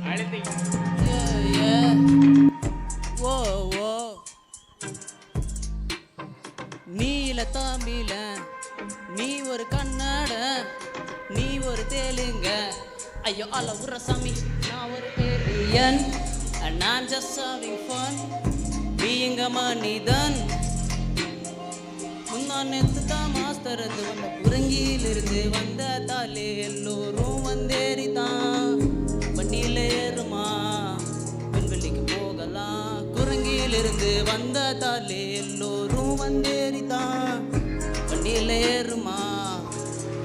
Yeah, yeah. Whoa, whoa. நீல தமிழ நீ ஒரு கன்னட நீ ஒரு தெலுங்க ஐயோ அல்ல உர சாமி நான் ஒரு alien and I'm just having fun being a மனிதன் முன்னானத்து தான் மாஸ்டர் வந்த குரங்கியிலிருந்து வந்த தாலே எல்லோரும் வந்தேறிதான் வண்டியில ஏறுமா விண்வெளிக்கு போகலாம் குரங்கியிலிருந்து வந்த தாலே எல்லோரும் வந்தேறிதான் வண்டியில ஏறுமா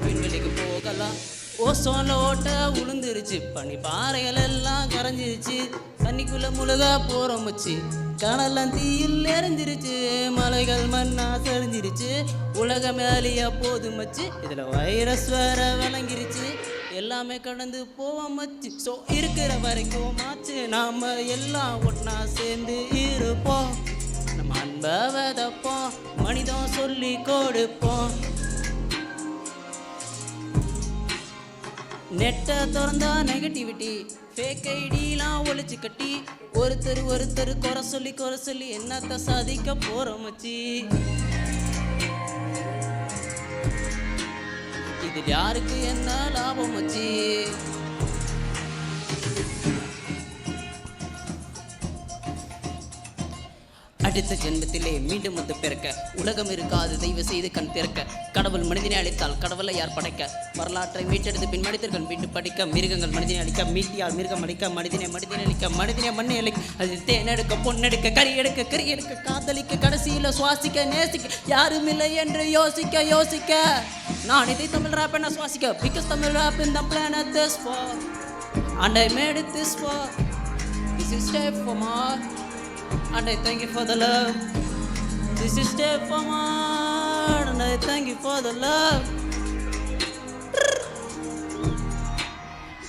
விண்வெளிக்கு போகலாம் ஓசோன்ல ஓட்ட உளுந்துருச்சு பனி பாறைகள் எல்லாம் கரைஞ்சிருச்சு தண்ணிக்குள்ள முழுகா போறோம் வச்சு கனெல்லாம் தீயில் எரிஞ்சிருச்சு மலைகள் மண்ணா செறிஞ்சிருச்சு உலக மேலியா போதும் வச்சு இதுல வைரஸ் வேற விளங்கிருச்சு எல்லாமே கடந்து போவோம் வச்சு ஸோ இருக்கிற வரைக்கும் ஆச்சு நாம எல்லாம் ஒன்னா சேர்ந்து இருப்போம் நம்ம அன்பை விதப்போம் மனிதம் சொல்லி கொடுப்போம் நெட்டை திறந்தா நெகட்டிவிட்டி ஃபேக் ஐடிலாம் ஒழிச்சு கட்டி ஒருத்தர் குறை சொல்லி என்னத்தை சாதிக்க போறோம் மச்சி இது யாருக்கு என்ன லாபம் மச்சி அடுத்த ஜென்மத்திலே மீண்டும் வந்து பிறக்க உலகம் இருக்காது தெய்வ செய்து கண் திறக்க கடவுள் மனிதனை அழித்தால் கடவுளை யார் படைக்க வரலாற்றை மீட்டெடுத்து பின் மனிதர்கள் மீண்டும் படிக்க மிருகங்கள் மனிதனை அழிக்க மீட்டியால் மிருகம் அழிக்க மனிதனை அழிக்க மனிதனை மண்ணை அழிக்க அது தேனெடுக்க பொண்ணெடுக்க கறி எடுக்க காதலிக்க கடைசியில் சுவாசிக்க நேசிக்க யாரும் இல்லை என்று யோசிக்க நான் இதை தமிழ் ராப் என்ன சுவாசிக்க because Tamil rap in the planet this far and I made it this far this is step for more and I thank you for the love. This is step for more and I thank you for the love.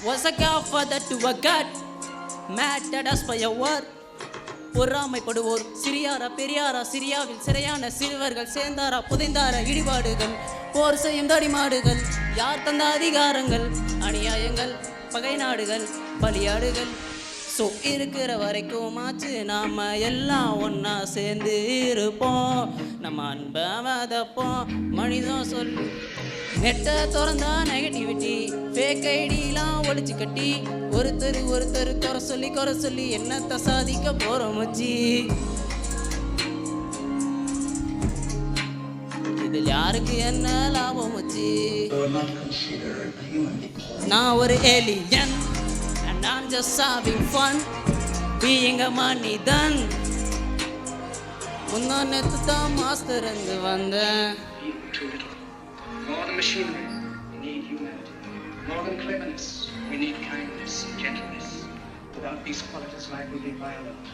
Was a cow father to a god mad at us for your word. பொறாமைப்படுவோர் சிறியாரா பெரியாரா சிரியாவில் சிறையான சிறுவர்கள் சேர்ந்தாரா புதைந்தாரா இடிபாடுகள் போர் செய்யும் தடிமாடுகள் யார் தந்த அதிகாரங்கள் அநியாயங்கள் பகை நாடுகள் பலியாடுகள் ஸோ இருக்கிற வரைக்கும் ஆச்சு நாம எல்லாம் ஒன்னா சேர்ந்து இருப்போம் நம்ம அன்பை வதப்போம் மனிதம் சொல்லி நெட்டை திறந்தா நெகட்டிவிட்டி ஃபேக் ஐடிலாம் ஒழிச்சு கட்டி ஒருத்தர் குறை சொல்லி என்னத்தை சாதிக்க போறோம் மச்சி இதில் யாருக்கு என்ன லாபம் மச்சி நான் ஒரு alien and I'm just having fun being a மனிதன் முன்னானத்து தான் மாஸ்டர் இருந்து வந்தேன் More than machinery, we need humanity. More than cleverness, we need kindness and gentleness. Without these qualities, life will be violent.